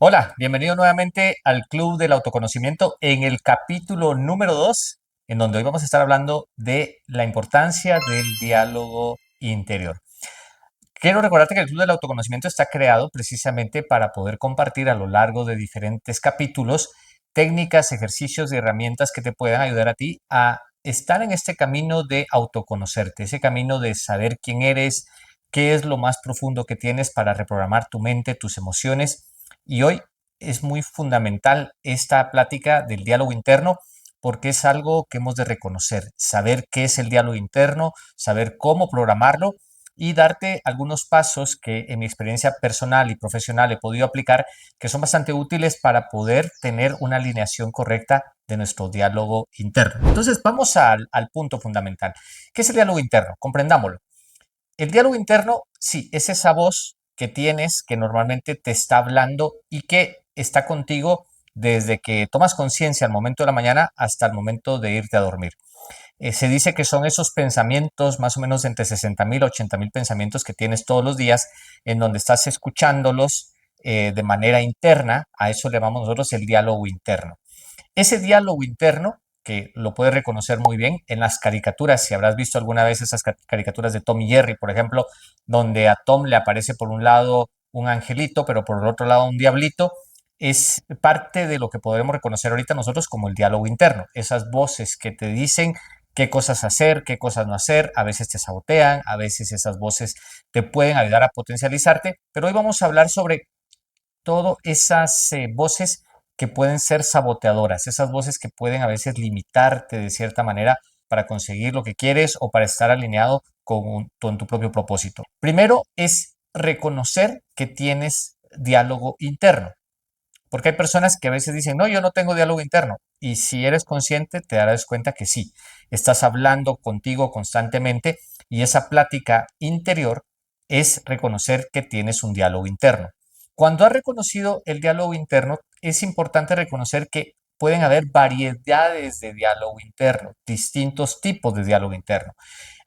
Hola, bienvenido nuevamente al Club del Autoconocimiento en el capítulo número 2, en donde hoy vamos a estar hablando de la importancia del diálogo interior. Quiero recordarte que el Club del Autoconocimiento está creado precisamente para poder compartir a lo largo de diferentes capítulos técnicas, ejercicios y herramientas que te puedan ayudar a ti a estar en este camino de autoconocerte, ese camino de saber quién eres, qué es lo más profundo que tienes para reprogramar tu mente, tus emociones. Y hoy es muy fundamental esta plática del diálogo interno porque es algo que hemos de reconocer, saber qué es el diálogo interno, saber cómo programarlo y darte algunos pasos que en mi experiencia personal y profesional he podido aplicar que son bastante útiles para poder tener una alineación correcta de nuestro diálogo interno. Entonces vamos al punto fundamental. ¿Qué es el diálogo interno? Comprendámoslo. El diálogo interno, sí, es esa voz que tienes que normalmente te está hablando y que está contigo desde que tomas conciencia al momento de la mañana hasta el momento de irte a dormir. Se dice que son esos pensamientos, más o menos entre 60.000 a 80.000 pensamientos que tienes todos los días, en donde estás escuchándolos de manera interna. A eso le llamamos nosotros el diálogo interno. Ese diálogo interno, que lo puedes reconocer muy bien en las caricaturas, si habrás visto alguna vez esas caricaturas de Tom y Jerry, por ejemplo, donde a Tom le aparece por un lado un angelito, pero por el otro lado un diablito, es parte de lo que podemos reconocer ahorita nosotros como el diálogo interno, esas voces que te dicen qué cosas hacer, qué cosas no hacer, a veces te sabotean, a veces esas voces te pueden ayudar a potencializarte, pero hoy vamos a hablar sobre todas esas voces que pueden ser saboteadoras, esas voces que pueden a veces limitarte de cierta manera para conseguir lo que quieres o para estar alineado con tu propio propósito. Primero es reconocer que tienes diálogo interno. Porque hay personas que a veces dicen, no, yo no tengo diálogo interno. Y si eres consciente, te darás cuenta que sí, estás hablando contigo constantemente y esa plática interior es reconocer que tienes un diálogo interno. Cuando has reconocido el diálogo interno, es importante reconocer que pueden haber variedades de diálogo interno, distintos tipos de diálogo interno.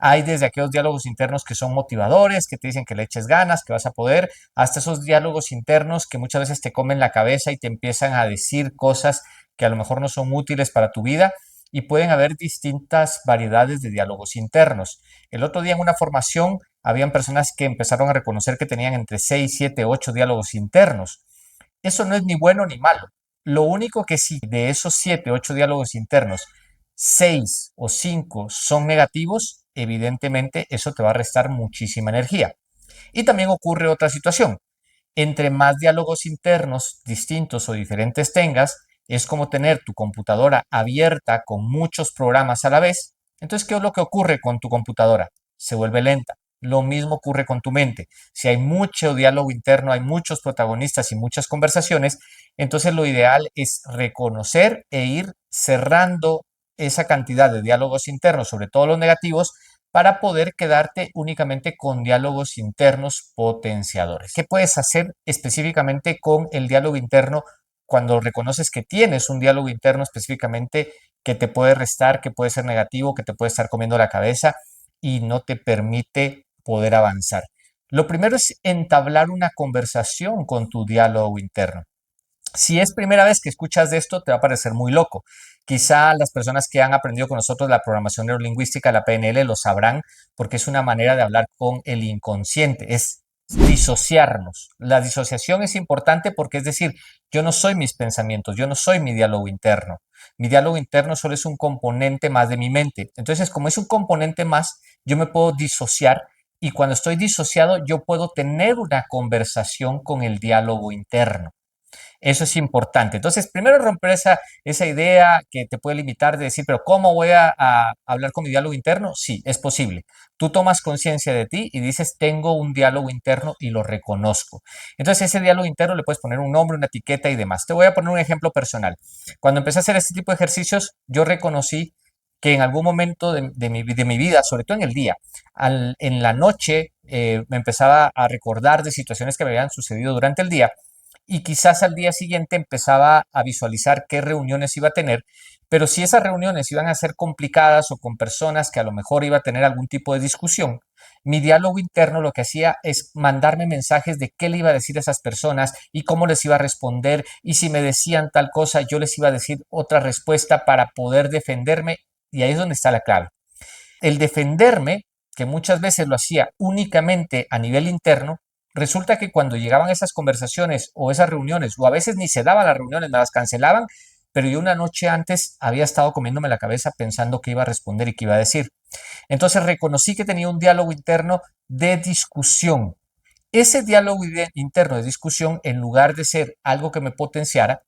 Hay desde aquellos diálogos internos que son motivadores, que te dicen que le eches ganas, que vas a poder, hasta esos diálogos internos que muchas veces te comen la cabeza y te empiezan a decir cosas que a lo mejor no son útiles para tu vida y pueden haber distintas variedades de diálogos internos. El otro día en una formación habían personas que empezaron a reconocer que tenían entre 6, 7, 8 diálogos internos. Eso no es ni bueno ni malo. Lo único que si de esos 7, 8 diálogos internos, 6 o 5 son negativos, evidentemente eso te va a restar muchísima energía. Y también ocurre otra situación. Entre más diálogos internos distintos o diferentes tengas, es como tener tu computadora abierta con muchos programas a la vez. Entonces, ¿qué es lo que ocurre con tu computadora? Se vuelve lenta. Lo mismo ocurre con tu mente. Si hay mucho diálogo interno, hay muchos protagonistas y muchas conversaciones, entonces lo ideal es reconocer e ir cerrando esa cantidad de diálogos internos, sobre todo los negativos, para poder quedarte únicamente con diálogos internos potenciadores. ¿Qué puedes hacer específicamente con el diálogo interno cuando reconoces que tienes un diálogo interno específicamente que te puede restar, que puede ser negativo, que te puede estar comiendo la cabeza y no te permite poder avanzar? Lo primero es entablar una conversación con tu diálogo interno. Si es primera vez que escuchas de esto, te va a parecer muy loco. Quizá las personas que han aprendido con nosotros la programación neurolingüística, la PNL, lo sabrán porque es una manera de hablar con el inconsciente, es disociarnos. La disociación es importante porque es decir, yo no soy mis pensamientos, yo no soy mi diálogo interno. Mi diálogo interno solo es un componente más de mi mente. Entonces, como es un componente más, yo me puedo disociar y cuando estoy disociado, yo puedo tener una conversación con el diálogo interno. Eso es importante. Entonces, primero romper esa idea que te puede limitar de decir, pero ¿cómo voy a hablar con mi diálogo interno? Sí, es posible. Tú tomas conciencia de ti y dices, tengo un diálogo interno y lo reconozco. Entonces, ese diálogo interno le puedes poner un nombre, una etiqueta y demás. Te voy a poner un ejemplo personal. Cuando empecé a hacer este tipo de ejercicios, yo reconocí que en algún momento de mi vida, sobre todo en el día, en la noche, me empezaba a recordar de situaciones que me habían sucedido durante el día y quizás al día siguiente empezaba a visualizar qué reuniones iba a tener, Pero si esas reuniones iban a ser complicadas o con personas que a lo mejor iba a tener algún tipo de discusión, mi diálogo interno lo que hacía es mandarme mensajes de qué le iba a decir a esas personas y cómo les iba a responder, y si me decían tal cosa, yo les iba a decir otra respuesta para poder defenderme, y ahí es donde está la clave. El defenderme, que muchas veces lo hacía únicamente a nivel interno, resulta que cuando llegaban esas conversaciones o esas reuniones, o a veces ni se daban las reuniones, me las cancelaban, pero yo una noche antes había estado comiéndome la cabeza pensando qué iba a responder y qué iba a decir. Entonces reconocí que tenía un diálogo interno de discusión. Ese diálogo interno de discusión, en lugar de ser algo que me potenciara,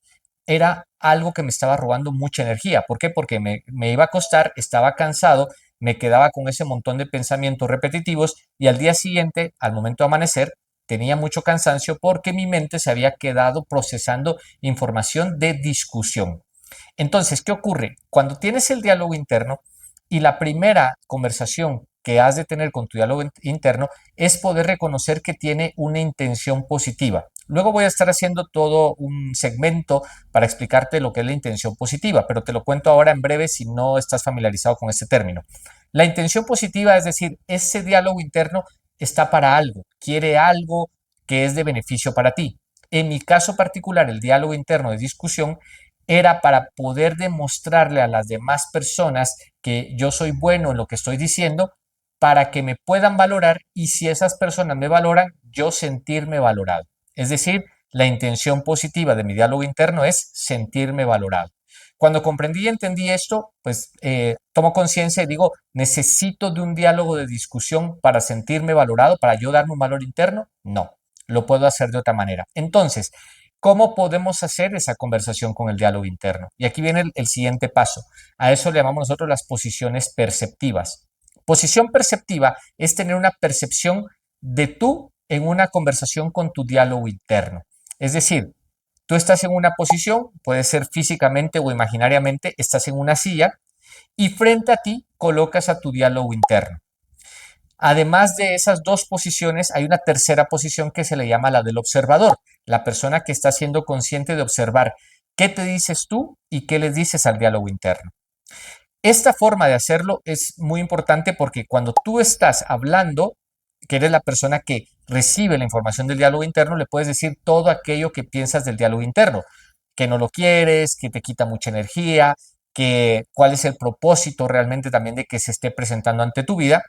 era algo que me estaba robando mucha energía. ¿Por qué? Porque me iba a acostar, estaba cansado, me quedaba con ese montón de pensamientos repetitivos y al día siguiente, al momento de amanecer, tenía mucho cansancio porque mi mente se había quedado procesando información de discusión. Entonces, ¿qué ocurre? Cuando tienes el diálogo interno y la primera conversación que has de tener con tu diálogo interno es poder reconocer que tiene una intención positiva. Luego voy a estar haciendo todo un segmento para explicarte lo que es la intención positiva, pero te lo cuento ahora en breve si no estás familiarizado con este término. La intención positiva, es decir, ese diálogo interno está para algo, quiere algo que es de beneficio para ti. En mi caso particular, el diálogo interno de discusión era para poder demostrarle a las demás personas que yo soy bueno en lo que estoy diciendo, para que me puedan valorar, y si esas personas me valoran, yo sentirme valorado. Es decir, la intención positiva de mi diálogo interno es sentirme valorado. Cuando comprendí y entendí esto, pues tomo conciencia y digo, ¿necesito de un diálogo de discusión para sentirme valorado, para yo darme un valor interno? No, lo puedo hacer de otra manera. Entonces, ¿cómo podemos hacer esa conversación con el diálogo interno? Y aquí viene el siguiente paso. A eso le llamamos nosotros las posiciones perceptivas. Posición perceptiva es tener una percepción de tú en una conversación con tu diálogo interno. Es decir, tú estás en una posición, puede ser físicamente o imaginariamente, estás en una silla y frente a ti colocas a tu diálogo interno. Además de esas dos posiciones, hay una tercera posición que se le llama la del observador, la persona que está siendo consciente de observar qué te dices tú y qué le dices al diálogo interno. Esta forma de hacerlo es muy importante porque cuando tú estás hablando, que eres la persona que recibe la información del diálogo interno, le puedes decir todo aquello que piensas del diálogo interno, que no lo quieres, que te quita mucha energía, que cuál es el propósito realmente también de que se esté presentando ante tu vida.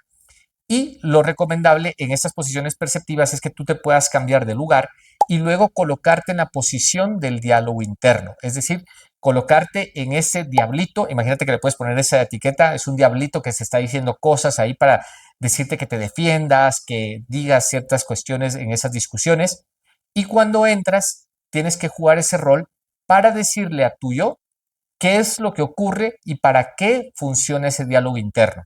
Y lo recomendable en estas posiciones perceptivas es que tú te puedas cambiar de lugar y luego colocarte en la posición del diálogo interno. Es decir, colocarte en ese diablito. Imagínate que le puedes poner esa etiqueta. Es un diablito que se está diciendo cosas ahí para decirte que te defiendas, que digas ciertas cuestiones en esas discusiones. Y cuando entras, tienes que jugar ese rol para decirle a tu yo qué es lo que ocurre y para qué funciona ese diálogo interno.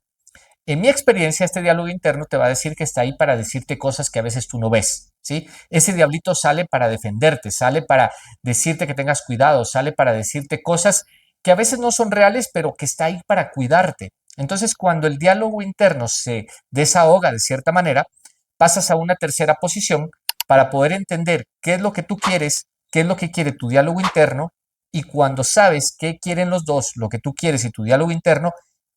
En mi experiencia, este diálogo interno te va a decir que está ahí para decirte cosas que a veces tú no ves, ¿sí? Ese diablito sale para defenderte, sale para decirte que tengas cuidado, sale para decirte cosas que a veces no son reales, pero que está ahí para cuidarte. Entonces, cuando el diálogo interno se desahoga de cierta manera, pasas a una tercera posición para poder entender qué es lo que tú quieres, qué es lo que quiere tu diálogo interno, y cuando sabes qué quieren los dos, lo que tú quieres y tu diálogo interno,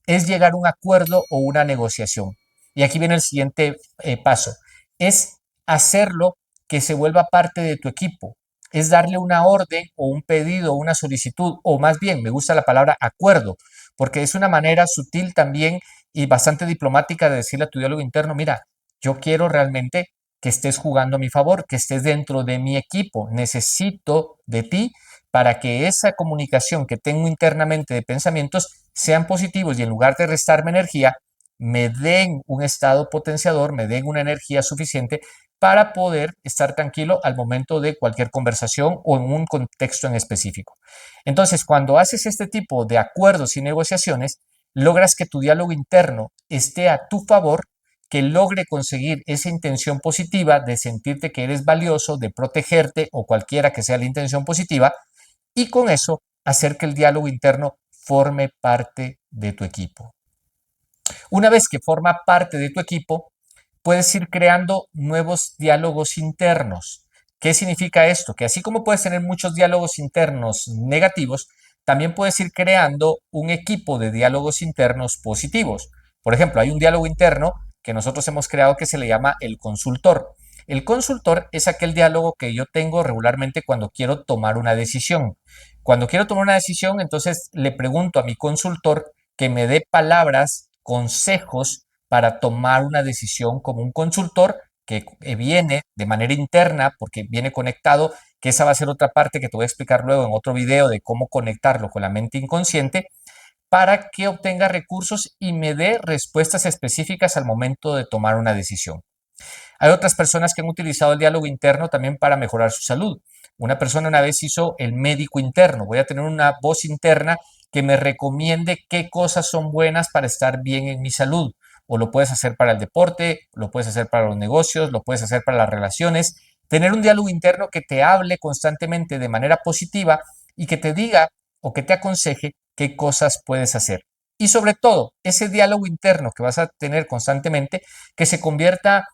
es llegar a un acuerdo o una negociación. Y aquí viene el siguiente paso. Es hacerlo que se vuelva parte de tu equipo. Es darle una orden o un pedido, una solicitud, o más bien, me gusta la palabra acuerdo, porque es una manera sutil también y bastante diplomática de decirle a tu diálogo interno, mira, yo quiero realmente que estés jugando a mi favor, que estés dentro de mi equipo. Necesito de ti para que esa comunicación que tengo internamente de pensamientos sean positivos y en lugar de restarme energía, me den un estado potenciador, me den una energía suficiente para poder estar tranquilo al momento de cualquier conversación o en un contexto en específico. Entonces, cuando haces este tipo de acuerdos y negociaciones, logras que tu diálogo interno esté a tu favor, que logre conseguir esa intención positiva de sentirte que eres valioso, de protegerte o cualquiera que sea la intención positiva, y con eso hacer que el diálogo interno forme parte de tu equipo. Una vez que forma parte de tu equipo, puedes ir creando nuevos diálogos internos. ¿Qué significa esto? Que así como puedes tener muchos diálogos internos negativos, también puedes ir creando un equipo de diálogos internos positivos. Por ejemplo, hay un diálogo interno que nosotros hemos creado que se le llama el consultor. El consultor es aquel diálogo que yo tengo regularmente cuando quiero tomar una decisión. Cuando quiero tomar una decisión, entonces le pregunto a mi consultor que me dé palabras, consejos para tomar una decisión como un consultor que viene de manera interna, porque viene conectado, que esa va a ser otra parte que te voy a explicar luego en otro video de cómo conectarlo con la mente inconsciente, para que obtenga recursos y me dé respuestas específicas al momento de tomar una decisión. Hay otras personas que han utilizado el diálogo interno también para mejorar su salud. Una persona una vez hizo el médico interno. Voy a tener una voz interna que me recomiende qué cosas son buenas para estar bien en mi salud. O lo puedes hacer para el deporte, lo puedes hacer para los negocios, lo puedes hacer para las relaciones. Tener un diálogo interno que te hable constantemente de manera positiva y que te diga o que te aconseje qué cosas puedes hacer. Y sobre todo, ese diálogo interno que vas a tener constantemente, que se convierta,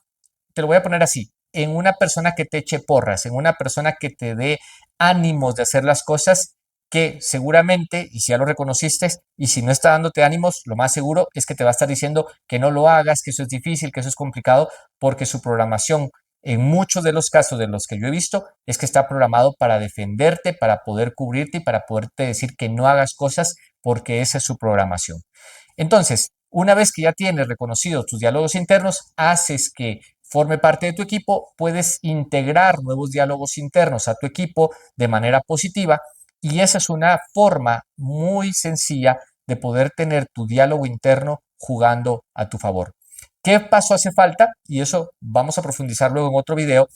te lo voy a poner así, en una persona que te eche porras, en una persona que te dé ánimos de hacer las cosas, que seguramente, y si ya lo reconociste, y si no está dándote ánimos, lo más seguro es que te va a estar diciendo que no lo hagas, que eso es difícil, que eso es complicado, porque su programación, en muchos de los casos de los que yo he visto, es que está programado para defenderte, para poder cubrirte y para poderte decir que no hagas cosas, porque esa es su programación. Entonces, una vez que ya tienes reconocidos tus diálogos internos, haces que forme parte de tu equipo, puedes integrar nuevos diálogos internos a tu equipo de manera positiva y esa es una forma muy sencilla de poder tener tu diálogo interno jugando a tu favor. ¿Qué paso hace falta? Y eso vamos a profundizar luego en otro video.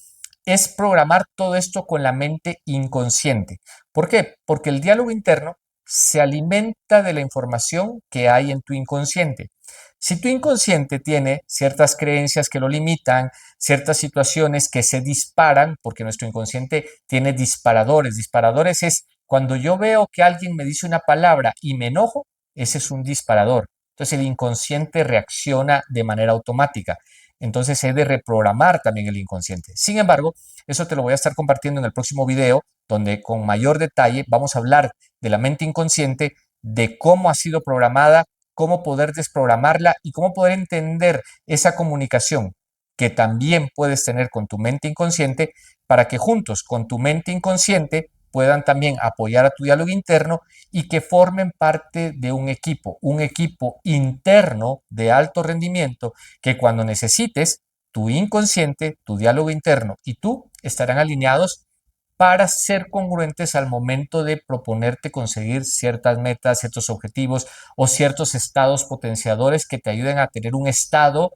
Es programar todo esto con la mente inconsciente. ¿Por qué? Porque el diálogo interno se alimenta de la información que hay en tu inconsciente. Si tu inconsciente tiene ciertas creencias que lo limitan, ciertas situaciones que se disparan, porque nuestro inconsciente tiene disparadores. Disparadores es cuando yo veo que alguien me dice una palabra y me enojo, ese es un disparador. Entonces el inconsciente reacciona de manera automática. Entonces he de reprogramar también el inconsciente. Sin embargo, eso te lo voy a estar compartiendo en el próximo video, donde con mayor detalle vamos a hablar de la mente inconsciente, de cómo ha sido programada, cómo poder desprogramarla y cómo poder entender esa comunicación que también puedes tener con tu mente inconsciente para que juntos con tu mente inconsciente puedan también apoyar a tu diálogo interno y que formen parte de un equipo interno de alto rendimiento que cuando necesites, tu inconsciente, tu diálogo interno y tú estarán alineados para ser congruentes al momento de proponerte conseguir ciertas metas, ciertos objetivos o ciertos estados potenciadores que te ayuden a tener un estado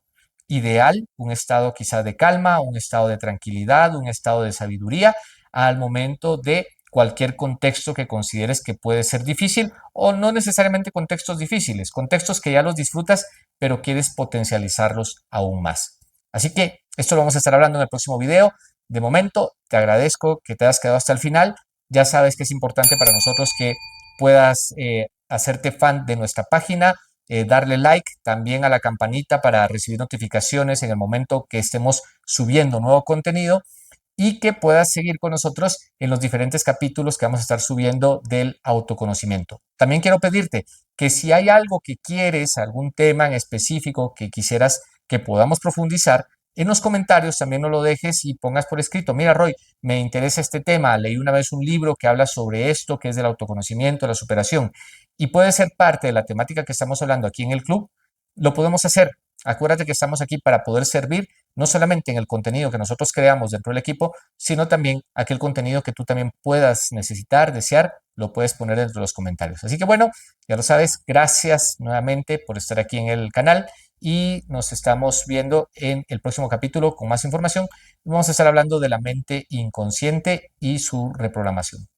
ideal, un estado quizá de calma, un estado de tranquilidad, un estado de sabiduría al momento de cualquier contexto que consideres que puede ser difícil o no necesariamente contextos difíciles, contextos que ya los disfrutas pero quieres potencializarlos aún más. Así que esto lo vamos a estar hablando en el próximo video. De momento, te agradezco que te hayas quedado hasta el final. Ya sabes que es importante para nosotros que puedas hacerte fan de nuestra página, darle like también a la campanita para recibir notificaciones en el momento que estemos subiendo nuevo contenido y que puedas seguir con nosotros en los diferentes capítulos que vamos a estar subiendo del autoconocimiento. También quiero pedirte que si hay algo que quieres, algún tema en específico que quisieras que podamos profundizar, en los comentarios también no lo dejes y pongas por escrito, mira Roy, me interesa este tema, leí una vez un libro que habla sobre esto, que es del autoconocimiento, la superación, y puede ser parte de la temática que estamos hablando aquí en el club, lo podemos hacer. Acuérdate que estamos aquí para poder servir no solamente en el contenido que nosotros creamos dentro del equipo, sino también aquel contenido que tú también puedas necesitar, desear, lo puedes poner dentro de los comentarios. Así que bueno, ya lo sabes, gracias nuevamente por estar aquí en el canal y nos estamos viendo en el próximo capítulo con más información. Vamos a estar hablando de la mente inconsciente y su reprogramación.